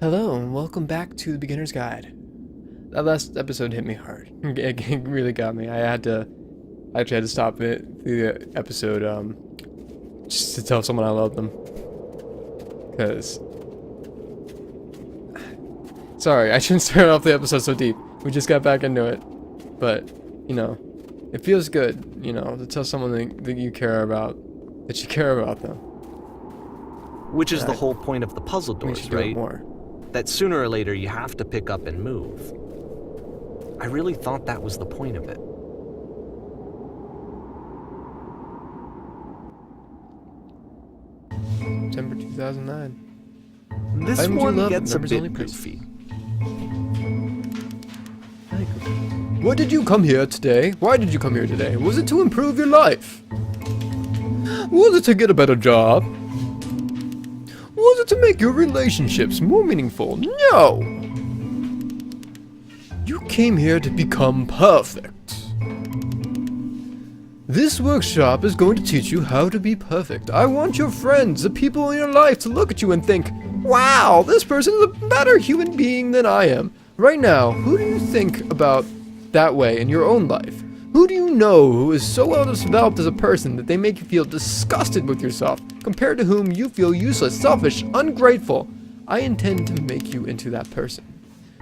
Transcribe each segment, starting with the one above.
Hello, and welcome back to the Beginner's Guide. That last episode hit me hard. It really got me. I actually had to stop the episode, just to tell someone I love them. Because... Sorry, I shouldn't start off the episode so deep. We just got back into it. But, you know, it feels good, you know, to tell someone that you care about, that you care about them. Which is the whole point of the puzzle doors, right? That sooner or later you have to pick up and move. I really thought that was the point of it. September 2009. This one gets a bit goofy. What did you come here today? Why did you come here today? Was it to improve your life? Was it to get a better job? Was it to make your relationships more meaningful? No! You came here to become perfect. This workshop is going to teach you how to be perfect. I want your friends, the people in your life, to look at you and think, wow, this person is a better human being than I am. Right now, who do you think about that way in your own life? Who do you know who is so well developed as a person that they make you feel disgusted with yourself, compared to whom you feel useless, selfish, ungrateful? I intend to make you into that person.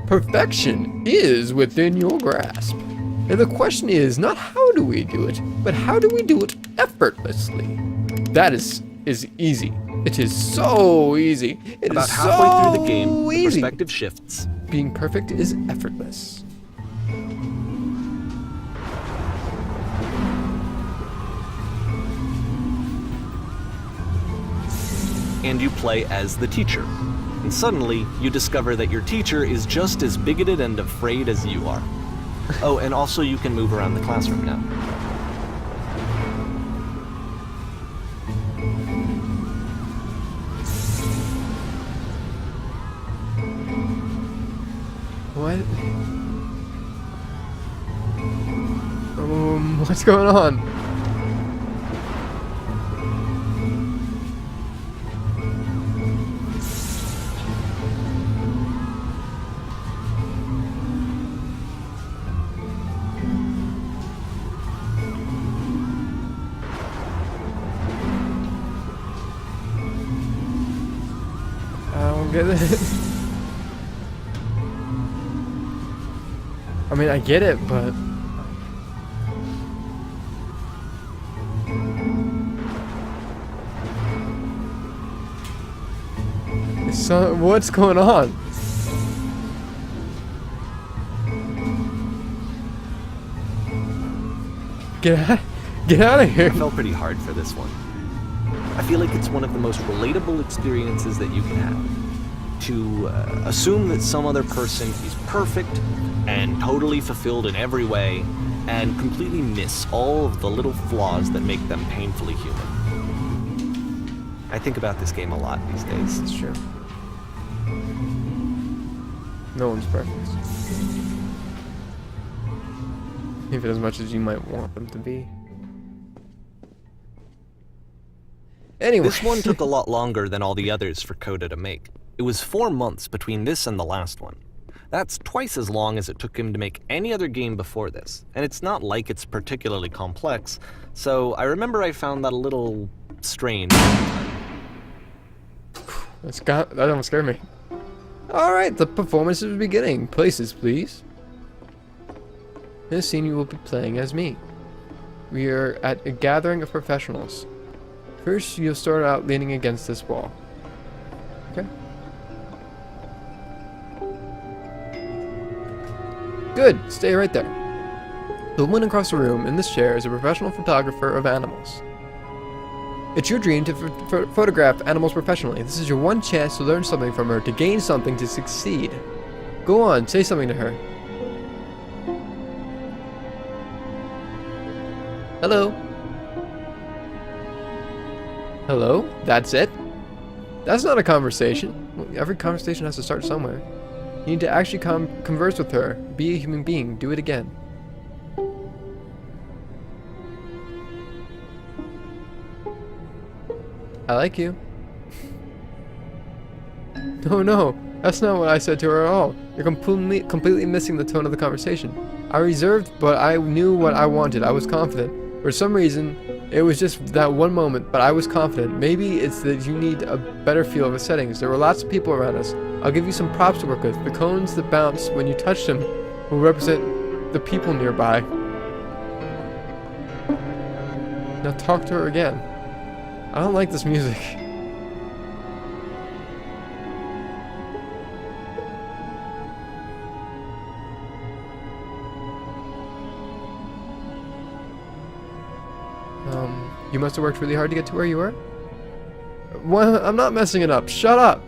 Perfection is within your grasp. And the question is not how do we do it, but how do we do it effortlessly? That is easy. It is so easy. It About is halfway so through the game, the easy. perspective shifts. Being perfect is effortless. And you play as the teacher. And suddenly, you discover that your teacher is just as bigoted and afraid as you are. Oh, and also you can move around the classroom now. What? What's going on? I don't get it. I mean, I get it, but... So, what's going on? Get out of here. I felt pretty hard for this one. I feel like it's one of the most relatable experiences that you can have. To assume that some other person is perfect and totally fulfilled in every way, and completely miss all of the little flaws that make them painfully human. I think about this game a lot these days. It's true. No one's perfect. Even as much as you might want them to be. Anyway. This one took a lot longer than all the others for Coda to make. It was 4 months between this and the last one. That's twice as long as it took him to make any other game before this, and it's not like it's particularly complex, so I remember I found that a little strange. That almost scared me. Alright, the performance is beginning. Places, please. In this scene, you will be playing as me. We are at a gathering of professionals. First, you'll start out leaning against this wall. Okay? Good, stay right there. The woman across the room in this chair is a professional photographer of animals. It's your dream to photograph animals professionally. This is your one chance to learn something from her, to gain something, to succeed. Go on, say something to her. Hello? Hello? That's it? That's not a conversation. Every conversation has to start somewhere. You need to actually converse with her. Be a human being. Do it again. I like you. No, no. That's not what I said to her at all. You're completely missing the tone of the conversation. I reserved, but I knew what I wanted. I was confident. For some reason, it was just that one moment, but I was confident. Maybe it's that you need a better feel of the settings. There were lots of people around us. I'll give you some props to work with. The cones that bounce when you touch them will represent the people nearby. Now talk to her again. I don't like this music. You must have worked really hard to get to where you were? Well, I'm not messing it up. Shut up!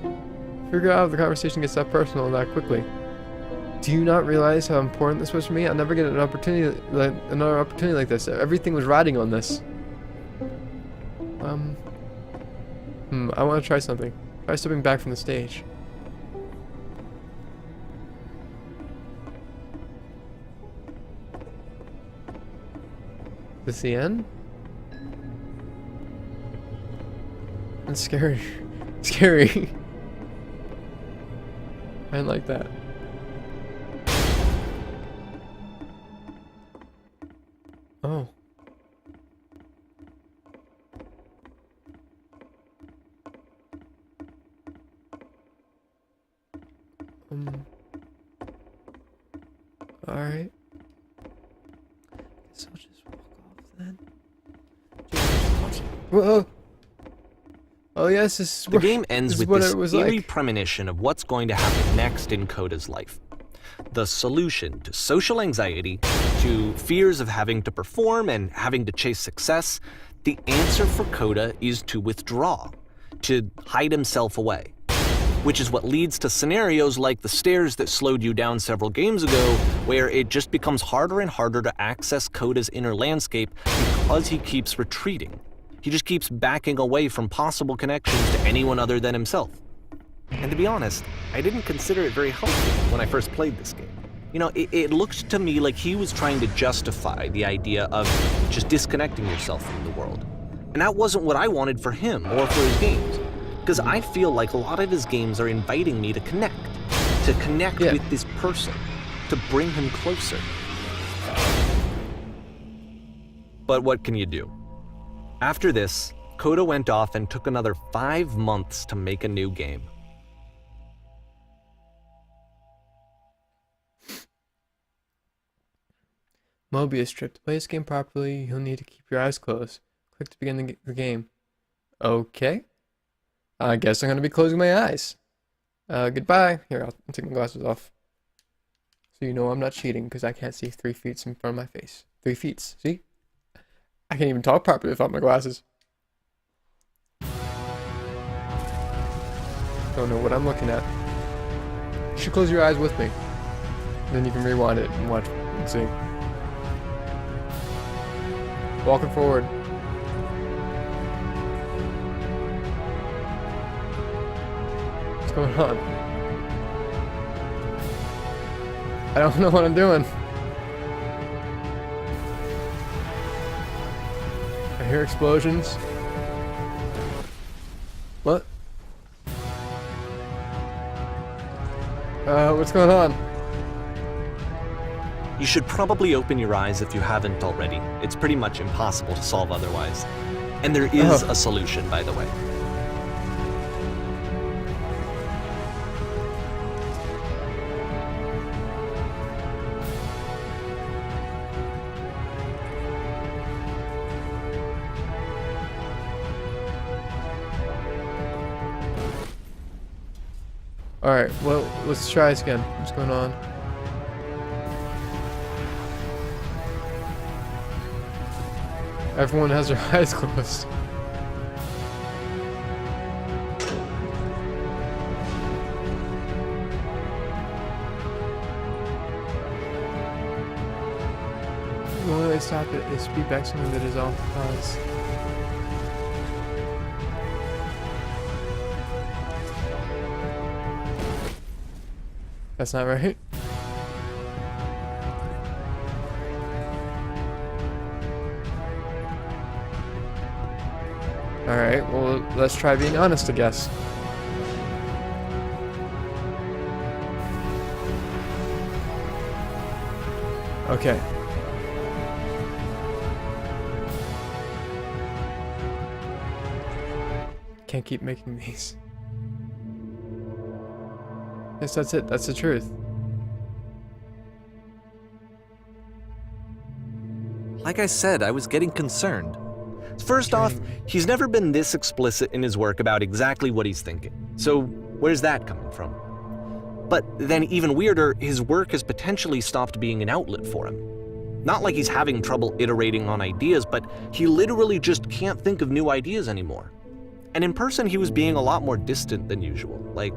Figure out if the conversation gets that personal that quickly. Do you not realize how important this was for me? I'll never get another opportunity like this. Everything was riding on this. I want to try something. Try stepping back from the stage. This the end? That's scary. Scary. I didn't like that. Oh. Alright. Guess I'll just walk off then. Whoa! Oh yes, this is The game ends with this eerie like. premonition of what's going to happen next in Coda's life. The solution to social anxiety, to fears of having to perform and having to chase success, the answer for Coda is to withdraw, to hide himself away. Which is what leads to scenarios like the stairs that slowed you down several games ago, where it just becomes harder and harder to access Coda's inner landscape because he keeps retreating. He just keeps backing away from possible connections to anyone other than himself. And to be honest, I didn't consider it very healthy when I first played this game. You know, it looked to me like he was trying to justify the idea of just disconnecting yourself from the world. And that wasn't what I wanted for him or for his games. Because I feel like a lot of his games are inviting me to connect with this person, to bring him closer. But what can you do? After this, Coda went off and took another 5 months to make a new game. Mobius strip. To play this game properly, you'll need to keep your eyes closed. Click to begin the game. Okay. I guess I'm going to be closing my eyes. Goodbye. Here, I'll take my glasses off. So you know I'm not cheating because I can't see 3 feet in front of my face. 3 feet. See? I can't even talk properly without my glasses. Don't know what I'm looking at. You should close your eyes with me. Then you can rewind it and watch and see. Walking forward. What's going on? I don't know what I'm doing. I hear explosions. What? What's going on? You should probably open your eyes if you haven't already. It's pretty much impossible to solve otherwise. And there is a solution, by the way. Alright, well, let's try this again. What's going on? Everyone has their eyes closed. The only way to stop it is to feedback something that is off pause. That's not right. Alright, well, let's try being honest, I guess. Okay. Can't keep making these. Yes, that's it. That's the truth. Like I said, I was getting concerned. First off, he's never been this explicit in his work about exactly what he's thinking. So where's that coming from? But then even weirder, his work has potentially stopped being an outlet for him. Not like he's having trouble iterating on ideas, but he literally just can't think of new ideas anymore. And in person, he was being a lot more distant than usual. Like,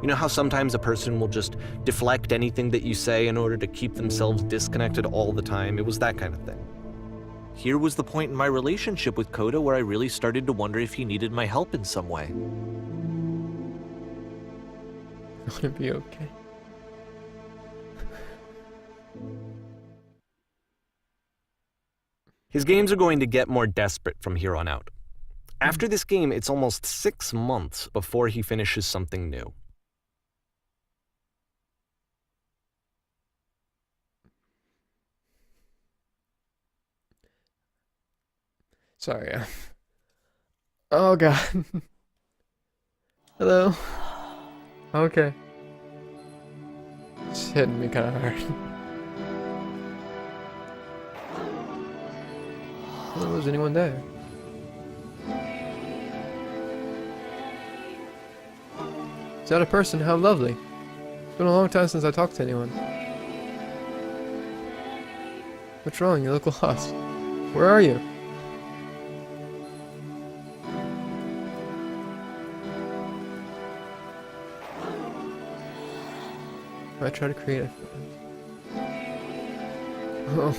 you know how sometimes a person will just deflect anything that you say in order to keep themselves disconnected all the time? It was that kind of thing. Here was the point in my relationship with Coda where I really started to wonder if he needed my help in some way. I'm gonna be okay. His games are going to get more desperate from here on out. After this game, it's almost 6 months before he finishes something new. Sorry. Oh god. Hello. Okay. It's hitting me kind of hard. Oh, was anyone there? Is that a person? How lovely. It's been a long time since I talked to anyone. What's wrong? You look lost. Where are you? I try to create a... Oh.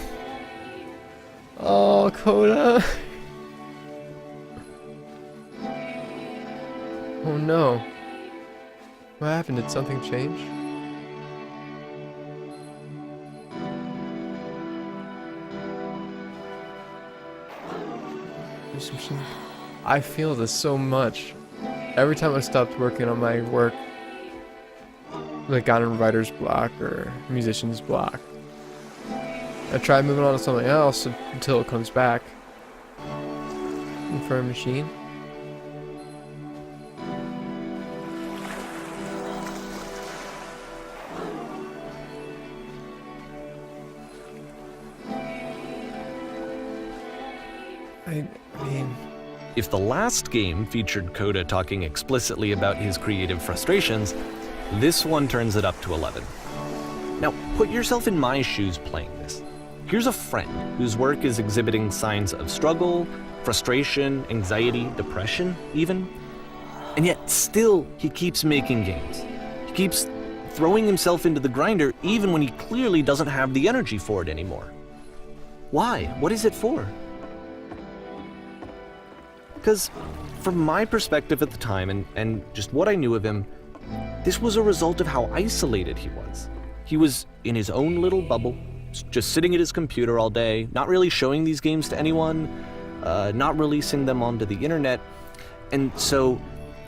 Oh, Coda. Oh no. What happened? Did something change? I feel this so much. Every time I stopped working on my work, like got in writer's block or musician's block, I try moving on to something else until it comes back. For a machine. I mean... If the last game featured Coda talking explicitly about his creative frustrations, this one turns it up to 11. Now, put yourself in my shoes playing this. Here's a friend whose work is exhibiting signs of struggle, frustration, anxiety, depression, even. And yet, still, he keeps making games. He keeps throwing himself into the grinder even when he clearly doesn't have the energy for it anymore. Why? What is it for? Because from my perspective at the time, and just what I knew of him, this was a result of how isolated he was. He was in his own little bubble, just sitting at his computer all day, not really showing these games to anyone, not releasing them onto the internet, and so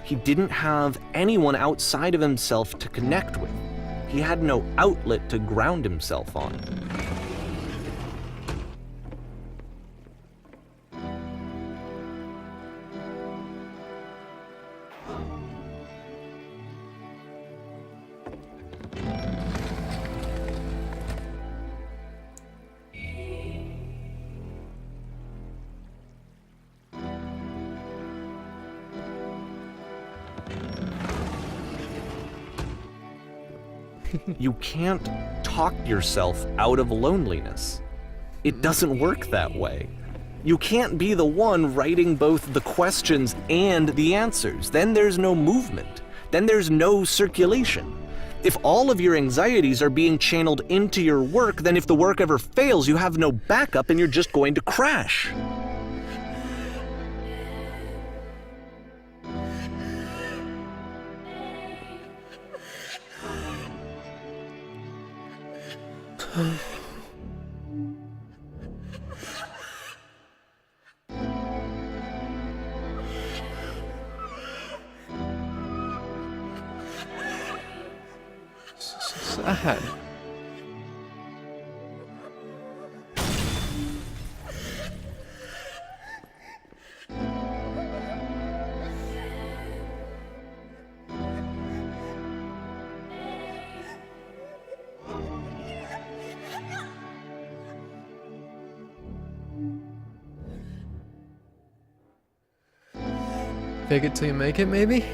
he didn't have anyone outside of himself to connect with. He had no outlet to ground himself on. You can't talk yourself out of loneliness. It doesn't work that way. You can't be the one writing both the questions and the answers. Then there's no movement. Then there's no circulation. If all of your anxieties are being channeled into your work, then if the work ever fails, you have no backup and you're just going to crash. Sad. Fake it till you make it, maybe?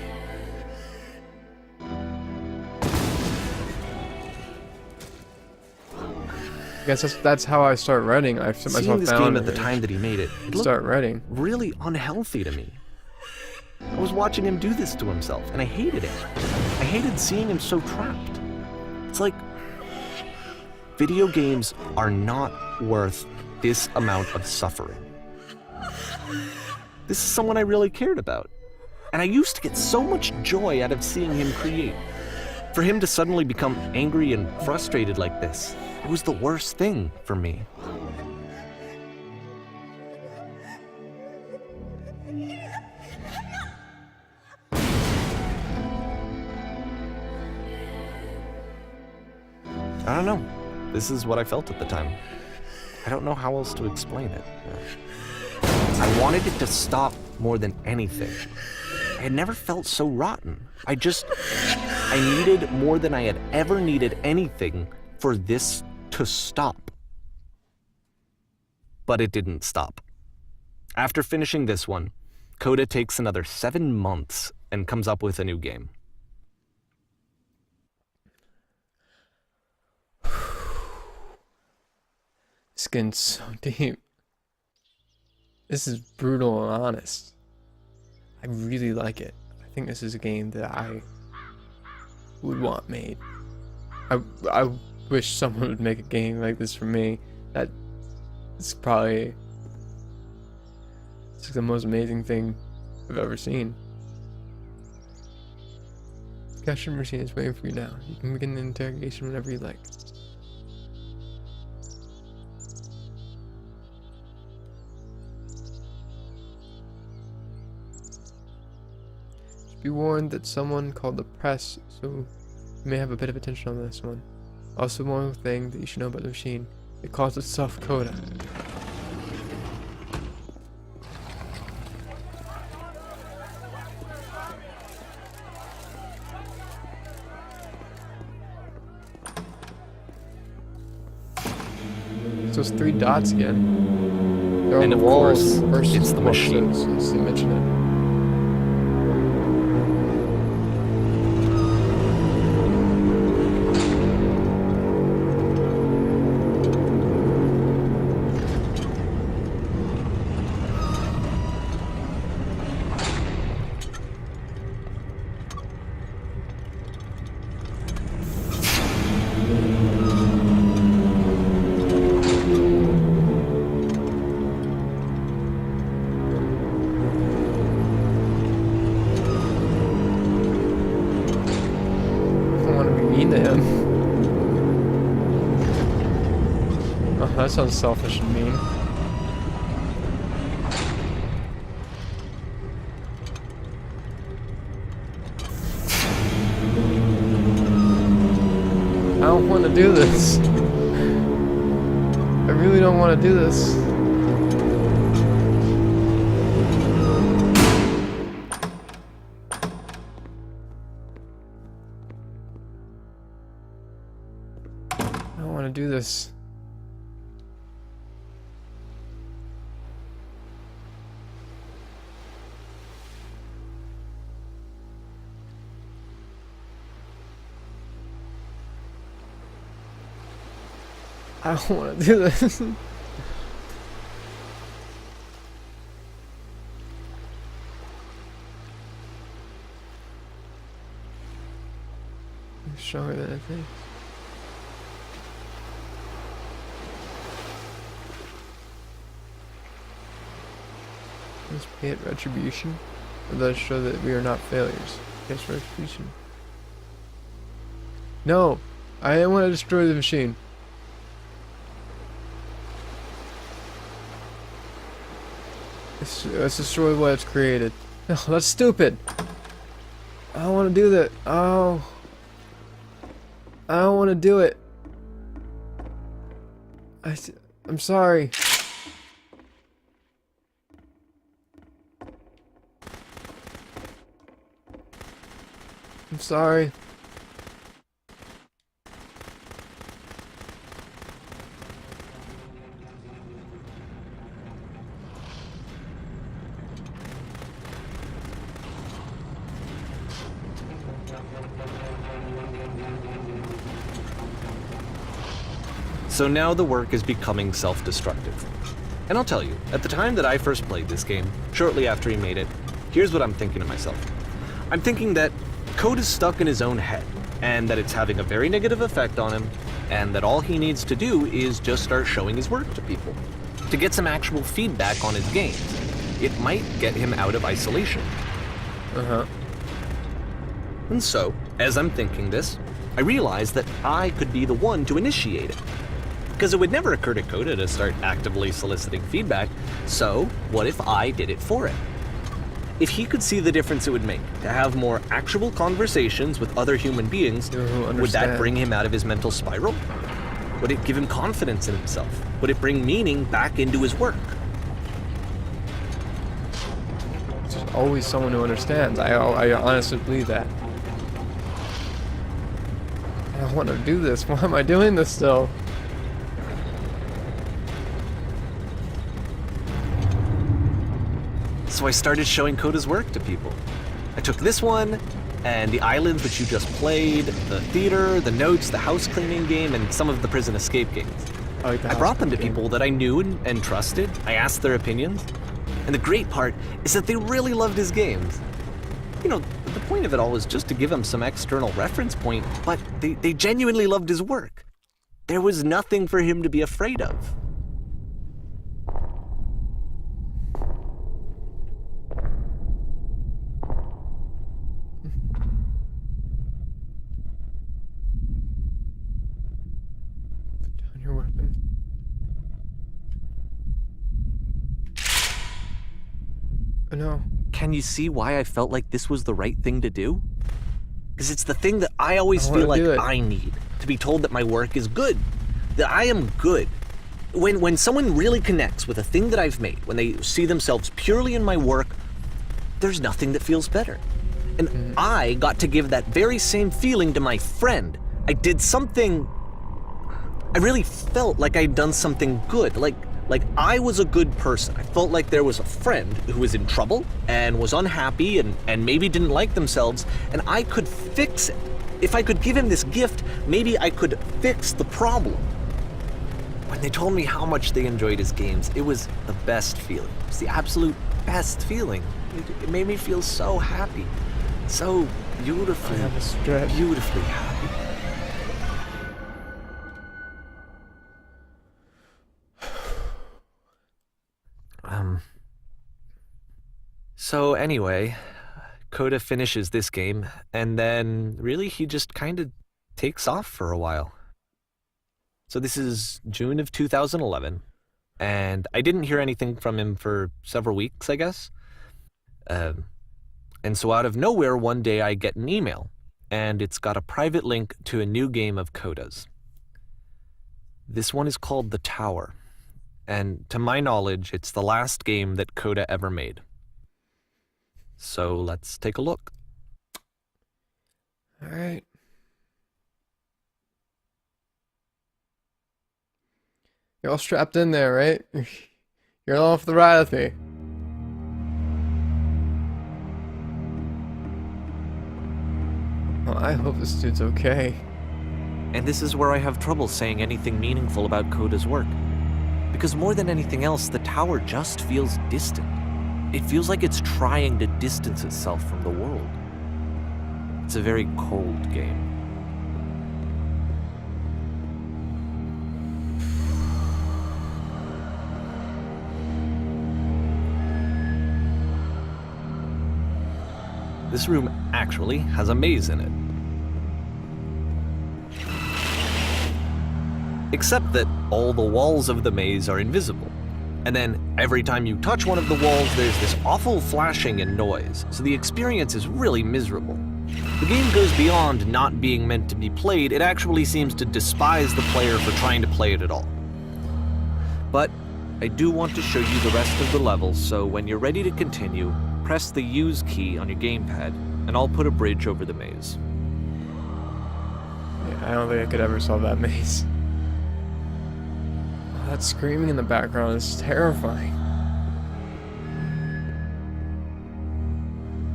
I guess that's how I start writing. I sit Seeing myself this down game at the and time that he made it, it start looked writing. really unhealthy to me. I was watching him do this to himself, and I hated it. I hated seeing him so trapped. It's like, video games are not worth this amount of suffering. This is someone I really cared about. And I used to get so much joy out of seeing him create. For him to suddenly become angry and frustrated like this, it was the worst thing for me. I don't know. This is what I felt at the time. I don't know how else to explain it. I wanted it to stop more than anything. I had never felt so rotten. I needed more than I had ever needed anything for this to stop. But it didn't stop. After finishing this one, Coda takes another 7 months and comes up with a new game. It's getting so deep. This is brutal and honest. I really like it. I think this is a game that I would want made. I wish someone would make a game like this for me. That it's probably it's the most amazing thing I've ever seen. The capture machine is waiting for you now. You can begin the interrogation whenever you like. Be warned that someone called the press, so you may have a bit of attention on this one. Also, one thing that you should know about the machine: it calls itself Coda. It's those 3 dots again. They're on And the of walls. course, First, it's the machine. They mention it. To him. Oh, that sounds selfish and mean. I don't want to do this. I really don't want to do this. I don't want to do this. I don't want to do this. I'm stronger than I think. Let's pay it retribution. Or let us show that we are not failures. Yes, retribution. No! I want to destroy the machine. Let's destroy what it's created. No, that's stupid. I don't want to do that. Oh. I don't want to do it. I'm sorry. I'm sorry. So now the work is becoming self-destructive. And I'll tell you, at the time that I first played this game, shortly after he made it, here's what I'm thinking to myself. I'm thinking that code is stuck in his own head, and that it's having a very negative effect on him, and that all he needs to do is just start showing his work to people, to get some actual feedback on his games. It might get him out of isolation. And so, as I'm thinking this, I realize that I could be the one to initiate it. Because it would never occur to Coda to start actively soliciting feedback, so what if I did it for him? If he could see the difference it would make to have more actual conversations with other human beings, would that bring him out of his mental spiral? Would it give him confidence in himself? Would it bring meaning back into his work? There's always someone who understands. I honestly believe that. I don't want to do this. Why am I doing this still? So I started showing Coda's work to people. I took this one, and the islands which you just played, the theater, the notes, the house cleaning game, and some of the prison escape games. I brought them to people that I knew and trusted. I asked their opinions. And the great part is that they really loved his games. You know, the point of it all was just to give him some external reference point, but they genuinely loved his work. There was nothing for him to be afraid of. Your weapon. No. Can you see why I felt like this was the right thing to do? Because it's the thing that I always feel like I need, to be told that my work is good, that I am good. When someone really connects with a thing that I've made, when they see themselves purely in my work, there's nothing that feels better. And I got to give that very same feeling to my friend. I did something... I really felt like I'd done something good, like I was a good person. I felt like there was a friend who was in trouble and was unhappy and maybe didn't like themselves, and I could fix it. If I could give him this gift, maybe I could fix the problem. When they told me how much they enjoyed his games, it was the best feeling. It was the absolute best feeling. It made me feel so happy, so beautifully happy. So anyway, Coda finishes this game, and then really he just kind of takes off for a while. So this is June of 2011, and I didn't hear anything from him for several weeks, I guess. And so out of nowhere, one day I get an email, and it's got a private link to a new game of Coda's. This one is called The Tower, and to my knowledge, it's the last game that Coda ever made. So let's take a look. All right. You're all strapped in there, right? You're along for the ride with me. Well, I hope this dude's okay. And this is where I have trouble saying anything meaningful about Coda's work. Because more than anything else, the tower just feels distant. It feels like it's trying to distance itself from the world. It's a very cold game. This room actually has a maze in it. Except that all the walls of the maze are invisible. And then every time you touch one of the walls, there's this awful flashing and noise, so the experience is really miserable. The game goes beyond not being meant to be played, it actually seems to despise the player for trying to play it at all. But I do want to show you the rest of the levels, so when you're ready to continue, press the Use key on your gamepad, and I'll put a bridge over the maze. Yeah, I don't think I could ever solve that maze. That screaming in the background is terrifying.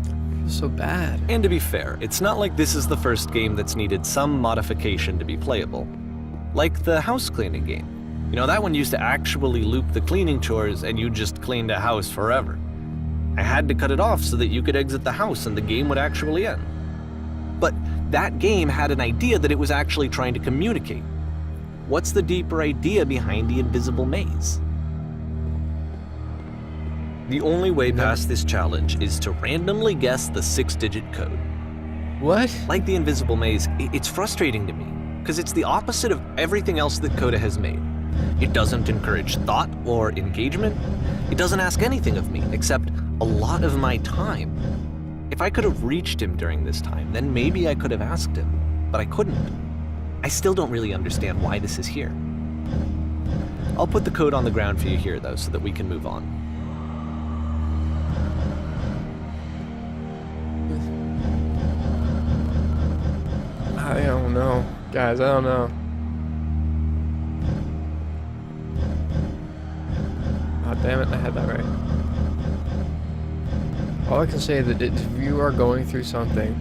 I feel so bad. And to be fair, it's not like this is the first game that's needed some modification to be playable. Like the house cleaning game. You know, that one used to actually loop the cleaning chores and you just cleaned a house forever. I had to cut it off so that you could exit the house and the game would actually end. But that game had an idea that it was actually trying to communicate. What's the deeper idea behind the invisible maze? The only way past this challenge is to randomly guess the 6-digit code. What? Like the invisible maze, it's frustrating to me, because it's the opposite of everything else that Coda has made. It doesn't encourage thought or engagement. It doesn't ask anything of me, except a lot of my time. If I could have reached him during this time, then maybe I could have asked him, but I couldn't. I still don't really understand why this is here. I'll put the code on the ground for you here, though, so that we can move on. I don't know. Guys, I don't know. Oh, damn it, I had that right. All I can say is that if you are going through something,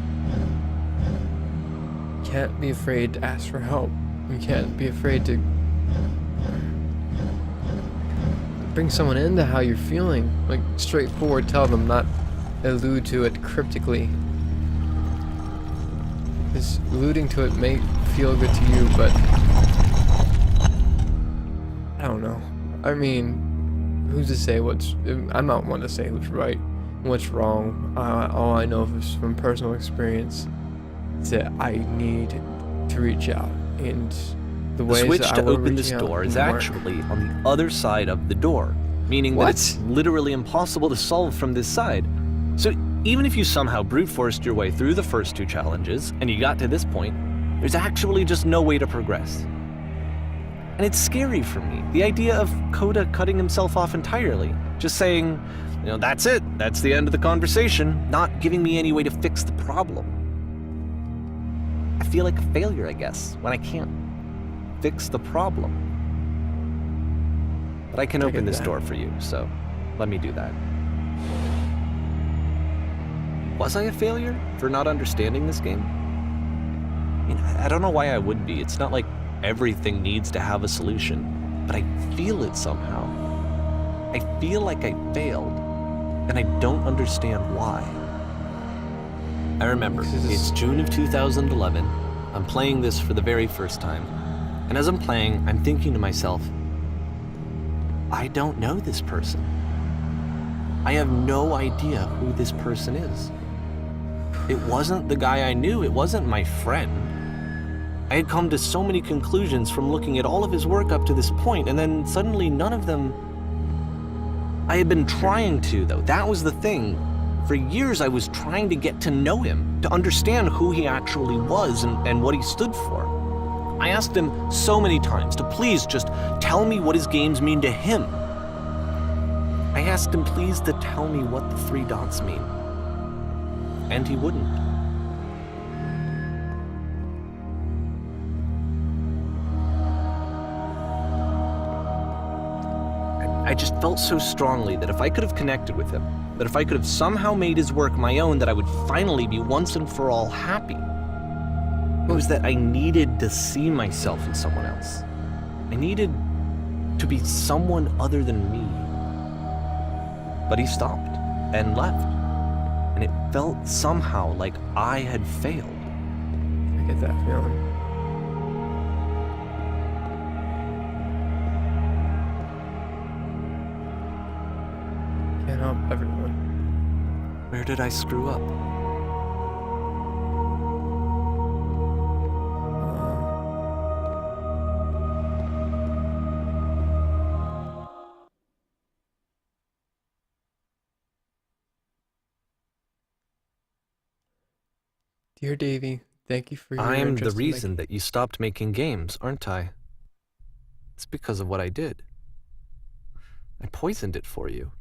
you can't be afraid to ask for help. You can't be afraid to bring someone into how you're feeling. Like, straightforward, tell them, not allude to it cryptically. Because alluding to it may feel good to you, but I don't know. I mean, who's to say what's... I'm not one to say who's right and what's wrong. All I know is from personal experience is that I need to reach out, and the The ways switch that I to will open reach this out door is won't work. actually on the other side of the door, meaning that What? it's literally impossible to solve from this side. So even if you somehow brute forced your way through the first 2 challenges and you got to this point, there's actually just no way to progress. And it's scary for me, the idea of Coda cutting himself off entirely, just saying, you know, that's it, that's the end of the conversation, not giving me any way to fix the problem. I feel like a failure, I guess, when I can't fix the problem. But I can I open get this that. door for you, so let me do that. Was I a failure for not understanding this game? I mean, I don't know why I would be. It's not like everything needs to have a solution, but I feel it somehow. I feel like I failed, and I don't understand why. I remember, it's June of 2011. I'm playing this for the very first time, and as I'm playing, I'm thinking to myself, I don't know this person. I have no idea who this person is. It wasn't the guy I knew, it wasn't my friend. I had come to so many conclusions from looking at all of his work up to this point, and then suddenly none of them... I had been trying to, though. That was the thing. For years I was trying to get to know him, to understand who he actually was and what he stood for. I asked him so many times to please just tell me what his games mean to him. I asked him please to tell me what the 3 dots mean. And he wouldn't. I just felt so strongly that if I could have connected with him, that if I could have somehow made his work my own, that I would finally be once and for all happy. It was that I needed to see myself in someone else. I needed to be someone other than me. But he stopped and left. And it felt somehow like I had failed. I get that feeling. Can't help everyone. Where did I screw up? Dear Davy, thank you for your I'm the interest in reason that you stopped making games, aren't I? It's because of what I did. I poisoned it for you.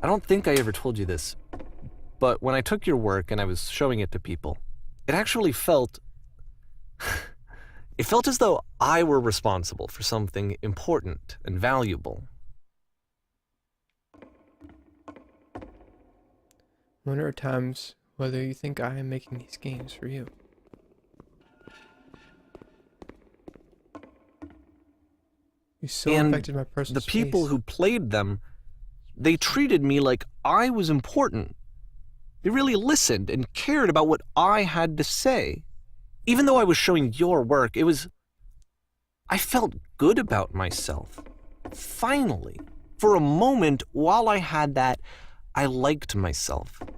I don't think I ever told you this, but when I took your work and I was showing it to people, it actually felt... It felt as though I were responsible for something important and valuable. Wonder at times whether you think I am making these games for you. You so And affected my personal the people space. who played them, they treated me like I was important. They really listened and cared about what I had to say. Even though I was showing your work, I felt good about myself. Finally, for a moment while I had that, I liked myself. Would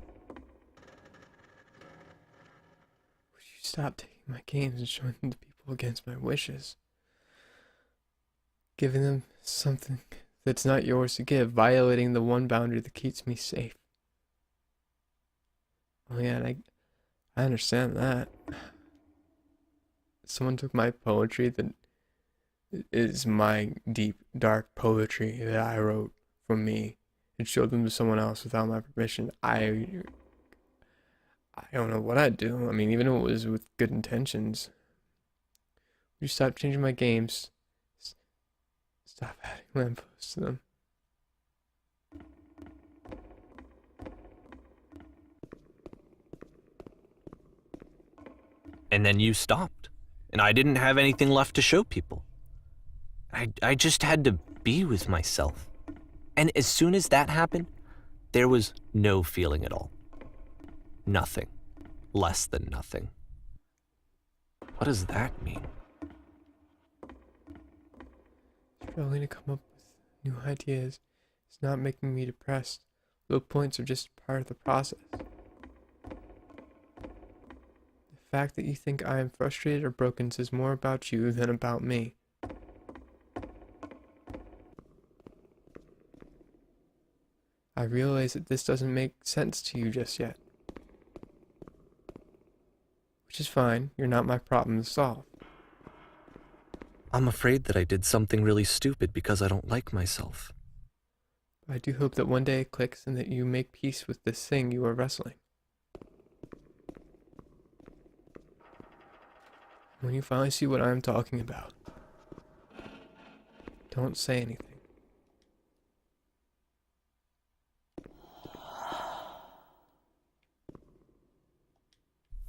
you stop taking my games and showing them to people against my wishes? Giving them something that's not yours to give, violating the one boundary that keeps me safe. Oh yeah, and I understand that. Someone took my poetry that is my deep, dark poetry that I wrote from me and showed them to someone else without my permission. I don't know what I'd do. I mean, even if it was with good intentions. Would you stop changing my games? Stop adding lampposts to them. And then you stopped, and I didn't have anything left to show people. I just had to be with myself. And as soon as that happened, there was no feeling at all. Nothing. Less than nothing. What does that mean? Struggling to come up with new ideas is not making me depressed. Low points are just part of the process. The fact that you think I am frustrated or broken says more about you than about me. I realize that this doesn't make sense to you just yet. Which is fine, you're not my problem to solve. I'm afraid that I did something really stupid because I don't like myself. I do hope that one day it clicks and that you make peace with this thing you are wrestling. When you finally see what I am talking about, don't say anything.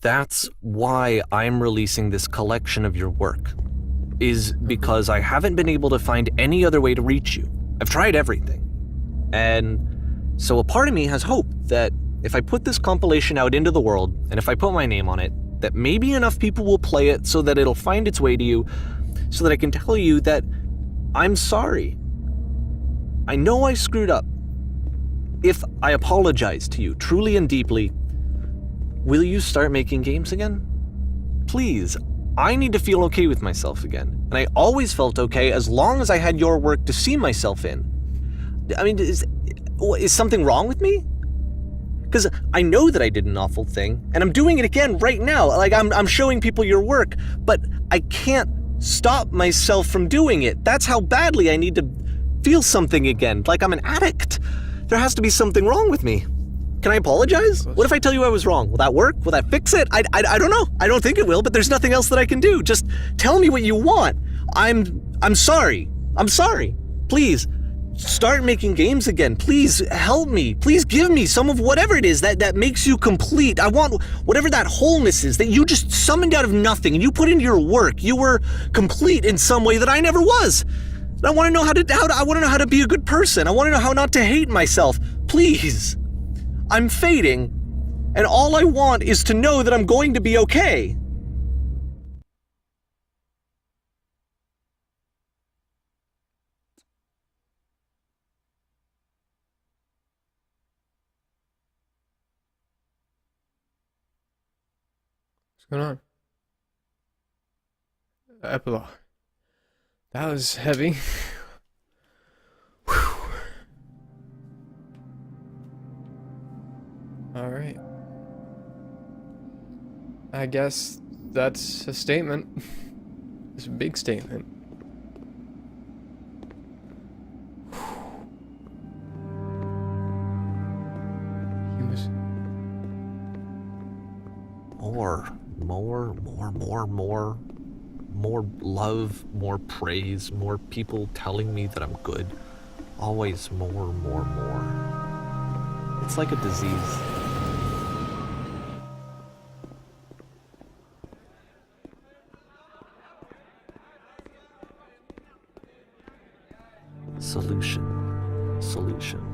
That's why I'm releasing this collection of your work, is because I haven't been able to find any other way to reach you. I've tried everything. And so a part of me has hope that if I put this compilation out into the world, and if I put my name on it, that maybe enough people will play it so that it'll find its way to you, so that I can tell you that I'm sorry. I know I screwed up. If I apologize to you truly and deeply, will you start making games again? Please, I need to feel okay with myself again. And I always felt okay as long as I had your work to see myself in. I mean, is something wrong with me? Because I know that I did an awful thing, and I'm doing it again right now. Like, I'm showing people your work, but I can't stop myself from doing it. That's how badly I need to feel something again, like I'm an addict. There has to be something wrong with me. Can I apologize? What if I tell you I was wrong? Will that work? Will that fix it? I don't know. I don't think it will, but there's nothing else that I can do. Just tell me what you want. I'm sorry. I'm sorry. Please, start making games again. Please help me. Please give me some of whatever it is that makes you complete. I want whatever that wholeness is that you just summoned out of nothing and you put into your work. You were complete in some way that I never was. And I want to know I want to know how to be a good person. I want to know how not to hate myself. Please. I'm fading, and all I want is to know that I'm going to be okay. What's going on? Epilogue. That was heavy. Alright. I guess that's a statement. It's a big statement. He was... More. more love, more praise, more people telling me that I'm good. Always more. It's like a disease.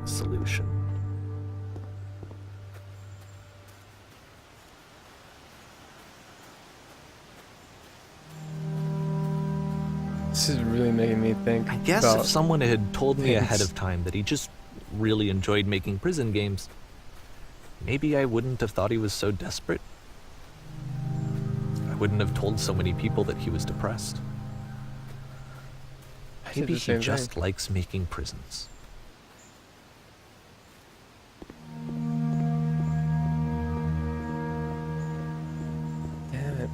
Solution. This is really making me think. I guess about if someone had told me ahead things. of time that he just really enjoyed making prison games, maybe I wouldn't have thought he was so desperate. I wouldn't have told so many people that he was depressed. I said Maybe the he same just thing. likes making prisons. Damn it.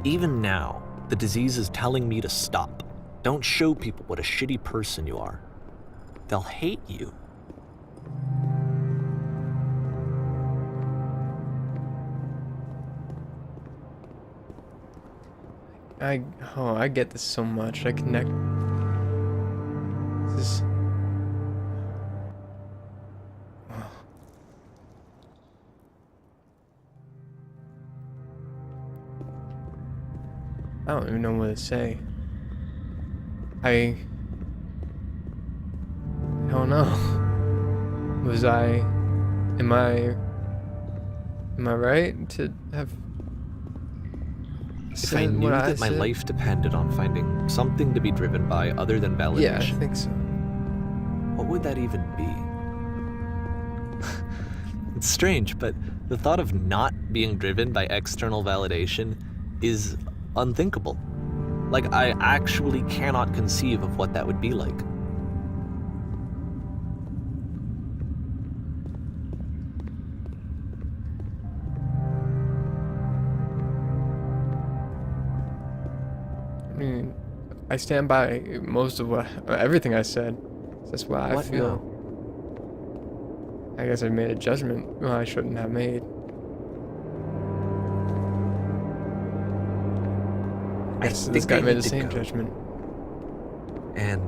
Even now, the disease is telling me to stop. Don't show people what a shitty person you are. They'll hate you. I get this so much. I connect. This is. Oh. I don't even know what to say. I don't know. Am I right to have If I said knew what I that my said? life depended on finding something to be driven by other than validation, Yeah, I think so. what would that even be? It's strange, but the thought of not being driven by external validation is unthinkable. Like, I actually cannot conceive of what that would be like. I mean, I stand by most of everything I said. That's what I What feel. now? I guess I made a judgment I shouldn't have made. I This think guy I made need the to same go. judgment. And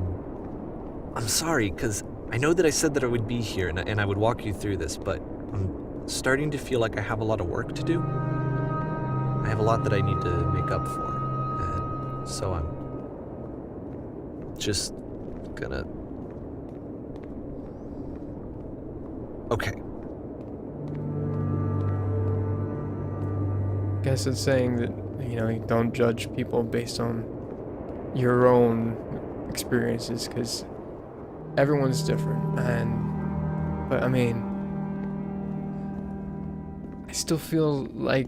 I'm sorry, because I know that I said that I would be here and I would walk you through this, but I'm starting to feel like I have a lot of work to do. I have a lot that I need to make up for. And so I'm just gonna... Okay. Guess it's saying that, you don't judge people based on your own experiences, because everyone's different. But I mean, I still feel like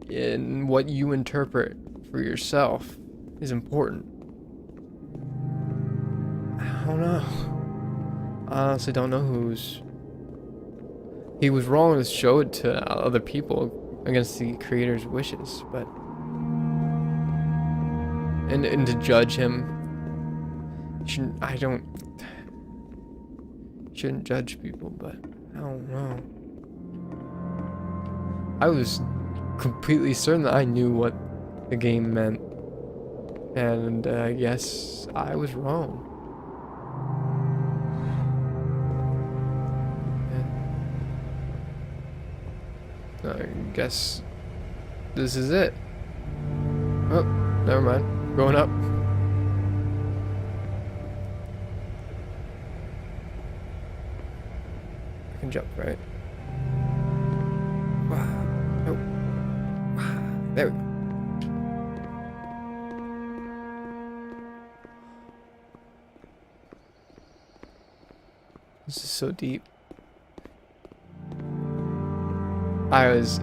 in what you interpret for yourself is important. I don't know. I honestly don't know he was wrong to show it to other people against the creator's wishes, but and to judge him, shouldn't judge people, but I don't know. I was completely certain that I knew what the game meant, and I guess I was wrong. I guess this is it. Oh, never mind. Going up. I can jump, right? Wow. Nope. Wow. There we go. This is so deep. I was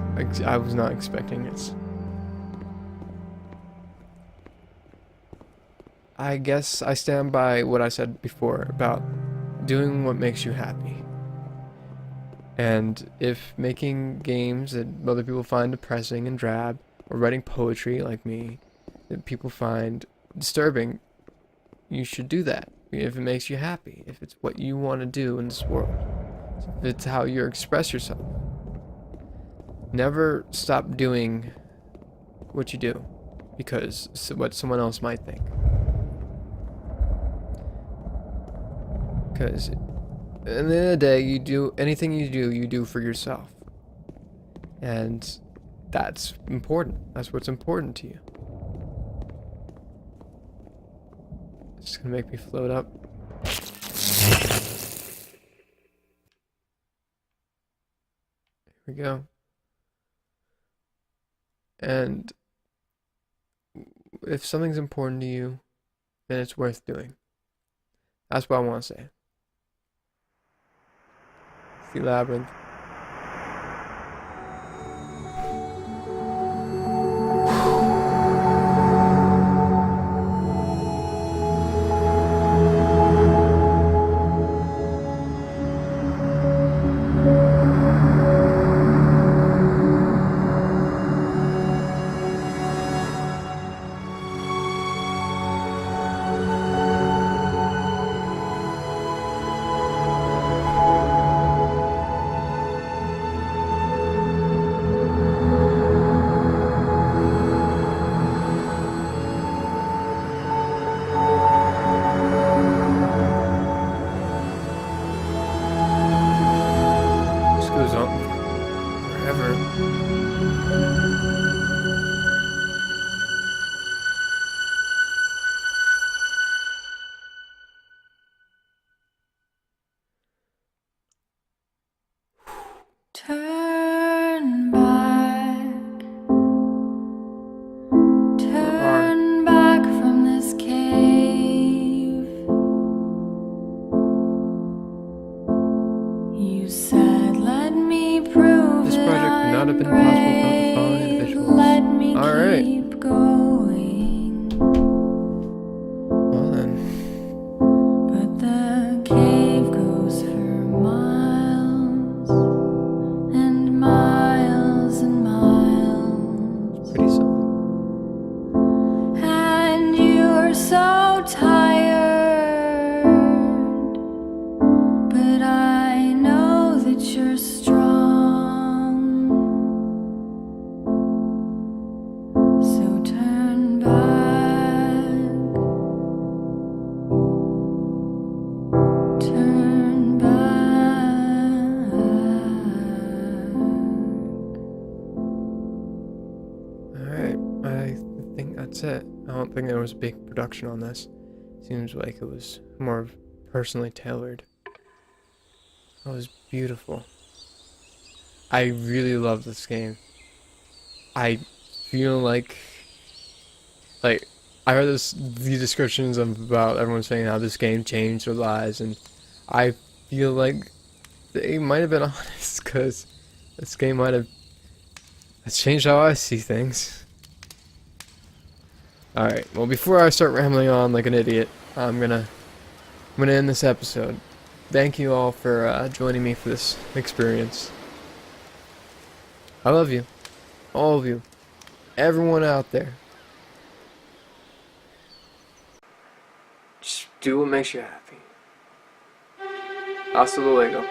not expecting it. I guess I stand by what I said before about doing what makes you happy. And if making games that other people find depressing and drab, or writing poetry like me that people find disturbing, you should do that if it makes you happy, if it's what you want to do in this world. It's how you express yourself. Never stop doing what you do because what someone else might think. Because at the end of the day, you do anything you do for yourself. And that's important. That's what's important to you. It's just gonna make me float up. Here we go. And if something's important to you, then it's worth doing. That's what I want to say. See Labyrinth. Turn back, turn back from this cave. You said, let me prove This that project would not have been I'm possible without the following brave. individuals. Let me Alright. keep going. Well then. But the cave goes for miles and miles and miles. Pretty song. And you're so tired, but I know that you're strong. So turn back, turn back. Alright, I think that's it. I don't think there was a big production on this. Seems like it was more personally tailored. That was beautiful. I really love this game. I feel like I heard these descriptions about everyone saying how this game changed their lives, and I feel like they might have been honest, because this game might have changed how I see things. Alright, well, before I start rambling on like an idiot, I'm gonna end this episode. Thank you all for joining me for this experience. I love you. All of you. Everyone out there. Just do what makes you happy. Hasta luego.